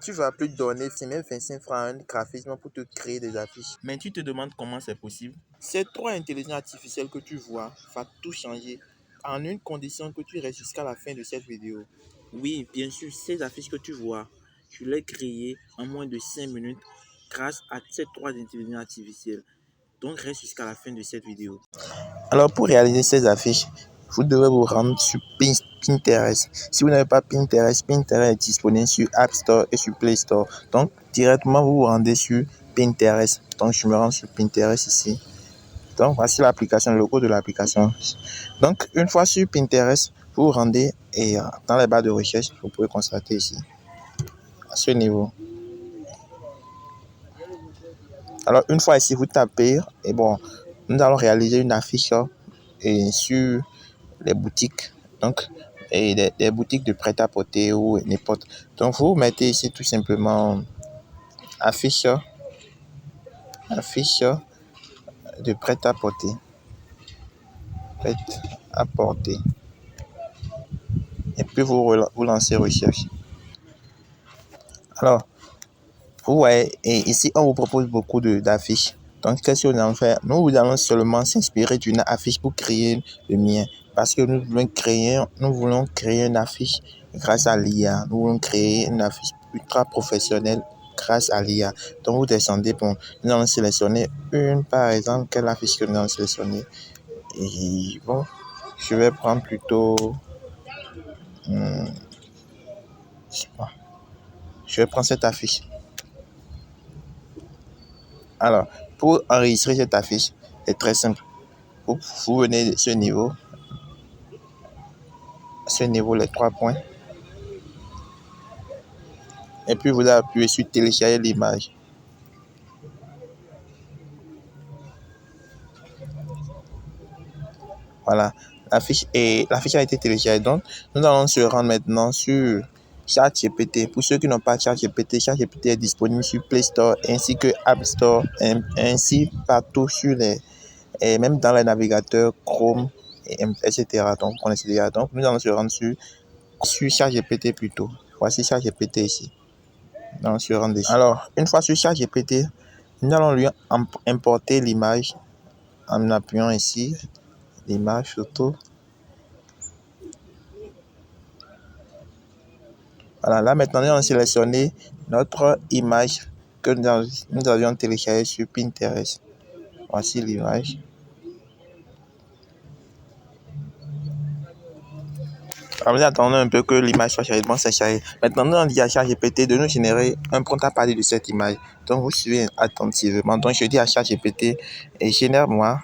Tu vas plus donner c'est même 25 francs à un graphisme pour te créer des affiches. Mais tu te demandes comment c'est possible. Cette trois intelligence artificielle que tu vois va tout changer en une condition que tu restes jusqu'à la fin de cette vidéo. Oui, bien sûr, ces affiches que tu vois, je les ai créées en moins de 5 minutes grâce à ces trois intelligences artificielles. Donc, reste jusqu'à la fin de cette vidéo. Alors, pour réaliser ces affiches, vous devez vous rendre sur Pinterest. Si vous n'avez pas Pinterest, Pinterest est disponible sur App Store et sur Play Store. Donc, directement, vous vous rendez sur Pinterest. Donc, je me rends sur Pinterest ici. Donc, voici l'application, le logo de l'application. Donc, une fois sur Pinterest, vous vous rendez et dans les barres de recherche, vous pouvez constater ici, à ce niveau. Alors, une fois ici, vous tapez, et bon, nous allons réaliser une affiche et sur les boutiques, donc, et des boutiques de prêt-à-porter ou n'importe. Donc, vous mettez ici tout simplement affiche, affiche de prêt-à-porter, prêt-à-porter. Et puis, vous lancez recherche. Alors, vous voyez, et ici, on vous propose beaucoup d'affiches. Donc, qu'est-ce que nous allons faire? Nous allons seulement s'inspirer d'une affiche pour créer le mien. Parce que nous voulons créer une affiche grâce à l'IA. Nous voulons créer une affiche ultra professionnelle grâce à l'IA. Donc, vous descendez, bon, nous allons sélectionner une, par exemple, quelle affiche que nous allons sélectionner. Et bon, je vais prendre plutôt, je sais pas, je vais prendre cette affiche. Alors, pour enregistrer cette affiche, c'est très simple. Vous venez de ce niveau, les trois points. Et puis, vous appuyez sur télécharger l'image. Voilà, l'affiche a été téléchargée. Donc, nous allons se rendre maintenant sur ChatGPT. Pour ceux qui n'ont pas ChatGPT, ChatGPT est disponible sur Play Store ainsi que App Store, ainsi partout et même dans les navigateurs Chrome, etc. Donc, on est déjà. Donc, nous allons se rendre sur ChatGPT plutôt. Voici ChatGPT ici. Nous allons se rendre ici. Alors, une fois sur ChatGPT, nous allons lui importer l'image en appuyant ici, l'image photo. Voilà, là maintenant, nous allons sélectionner notre image que nous avions téléchargée sur Pinterest. Voici l'image. Alors, attendons un peu que l'image soit chargée. Bon, c'est chargé. Maintenant, nous allons dire à ChatGPT de nous générer un prompt à partir de cette image. Donc, vous suivez attentivement. Donc, je dis à ChatGPT, et génère-moi.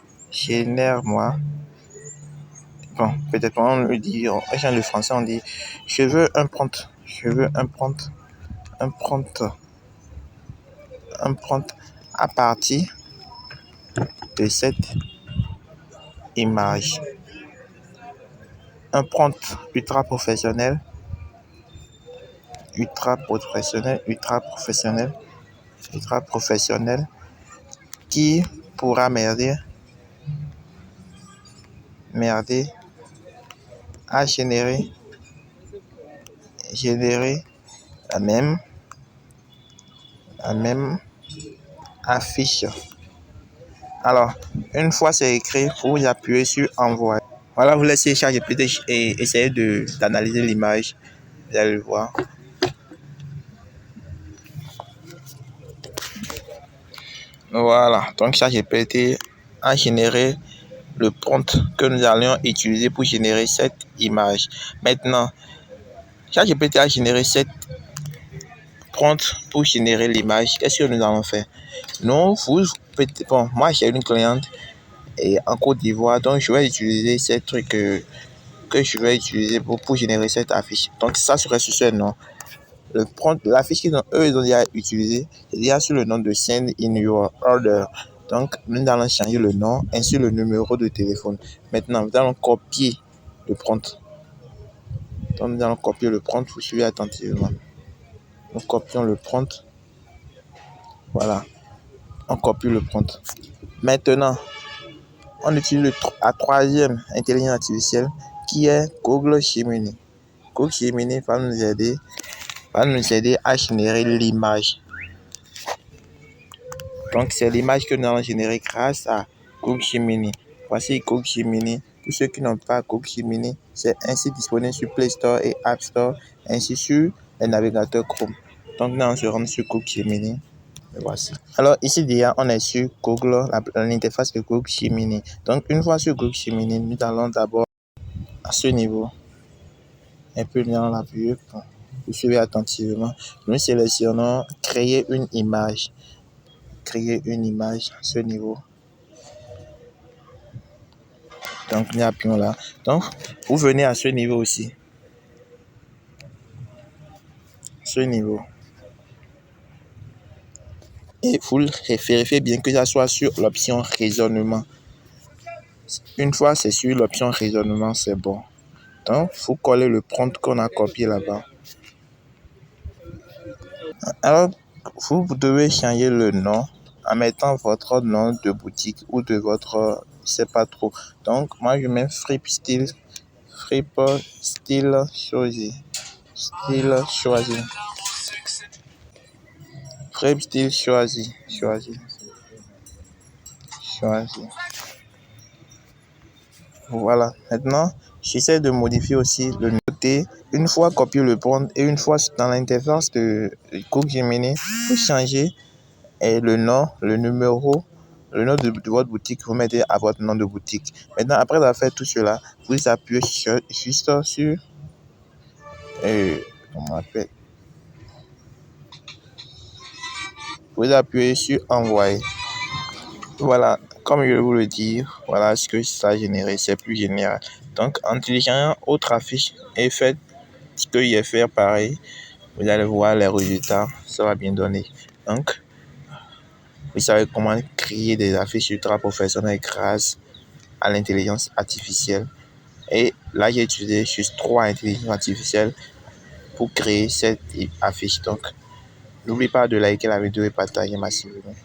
Bon, peut-être on lui dit, on change le français, on dit, je veux un prompt à partir de cette image. Un prompt ultra professionnel, qui pourra m'aider à générer la même affiche. Alors, une fois c'est écrit, vous appuyez sur envoyer. Voilà, vous laissez ChatGPT et essayez d'analyser l'image. Vous allez le voir. Voilà, donc ChatGPT a généré le prompt que nous allions utiliser pour générer cette image. Maintenant, ChatGPT a généré cette prompt pour générer l'image. Qu'est-ce que nous allons faire? Bon, moi j'ai une cliente et en Côte d'Ivoire, donc je vais utiliser ces trucs que je vais utiliser pour générer cette affiche. Donc ça serait sur ce nom. L'affiche qu'ils ont déjà utilisée, c'est déjà sur le nom de Send in Your Order. Donc, nous allons changer le nom ainsi le numéro de téléphone. Maintenant, nous allons copier le prompt. Donc, nous allons copier le prompt. Vous suivez attentivement. Nous copions le prompt. Voilà. On copie le prompt. Maintenant, on utilise la troisième intelligence artificielle qui est Google Gemini. Google Gemini va nous aider va nous aider à générer l'image. Donc, c'est l'image que nous allons générer grâce à Google Gemini. Voici Google Gemini. Pour ceux qui n'ont pas Google Gemini, c'est ainsi disponible sur Play Store et App Store, ainsi sur les navigateurs Chrome. Donc, nous allons se rendre sur Google Gemini. Et voici. Alors, ici, déjà, on est sur Google, l'interface de Google Gemini. Donc, une fois sur Google Gemini, nous allons d'abord à ce niveau. Un peu dans la vue. Vous suivez attentivement. Nous sélectionnons créer une image. Créer une image à ce niveau. Donc, nous appuyons là. Donc, vous venez à ce niveau aussi. Ce niveau. Et vous vérifiez bien que ça soit sur l'option raisonnement. Une fois c'est sur l'option raisonnement, c'est bon. Donc, vous collez le prompt qu'on a copié là-bas. Alors, vous devez changer le nom en mettant votre nom de boutique ou de votre, je sais pas trop. Donc, moi, je mets Fripp Style choisi. Style choisi. Fripp Style choisi. Voilà. Maintenant, j'essaie de modifier aussi le côté. Une fois copié le prompt et une fois dans l'interface de Google Gemini, vous changez le nom, le numéro, le nom de votre boutique, vous mettez à votre nom de boutique. Maintenant, après avoir fait tout cela, vous appuyez juste sur comment on appelle? Vous appuyez sur envoyer. Voilà, comme je vous le dis, voilà ce que ça a généré, c'est plus général. Donc, en téléchargeant autre affiche et faites ce que j'ai fait pareil, vous allez voir les résultats, ça va bien donner. Donc, vous savez comment créer des affiches ultra professionnelles grâce à l'intelligence artificielle. Et là, j'ai utilisé juste 3 intelligences artificielles pour créer cette affiche. Donc, n'oubliez pas de liker la vidéo et partager massivement.